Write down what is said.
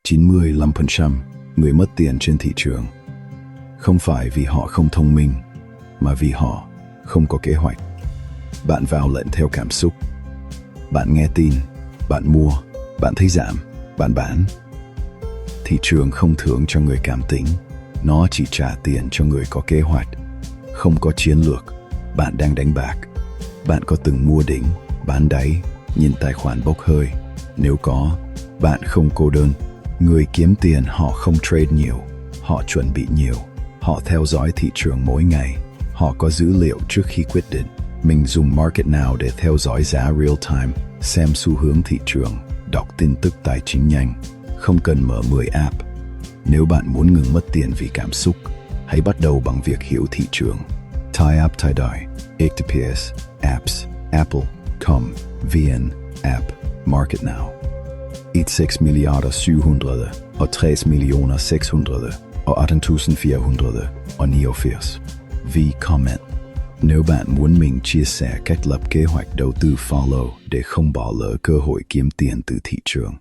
95% người mất tiền trên thị trường không phải vì họ không thông minh, mà vì họ không có kế hoạch. Bạn vào lệnh theo cảm xúc. Bạn nghe tin, bạn mua, bạn thấy giảm, bạn bán. Thị trường không thưởng cho người cảm tính, nó chỉ trả tiền cho người có kế hoạch. Không có chiến lược, bạn đang đánh bạc. Bạn có từng mua đỉnh, bán đáy, nhìn tài khoản bốc hơi? Nếu có, bạn không cô đơn. Người kiếm tiền họ không trade nhiều, họ chuẩn bị nhiều. Họ theo dõi thị trường mỗi ngày. Họ có dữ liệu trước khi quyết định. Mình dùng Market Now để theo dõi giá real time, xem xu hướng thị trường, đọc tin tức tài chính nhanh. Không cần mở 10 app. Nếu bạn muốn ngừng mất tiền vì cảm xúc, hãy bắt đầu bằng việc hiểu thị trường. Tai app tai die, ATPS, apps, Apple.com, VN, app, Market Now. 16.700.600.18.489. Vì comment. Nếu bạn muốn mình chia sẻ cách lập kế hoạch đầu tư follow để không bỏ lỡ cơ hội kiếm tiền từ thị trường.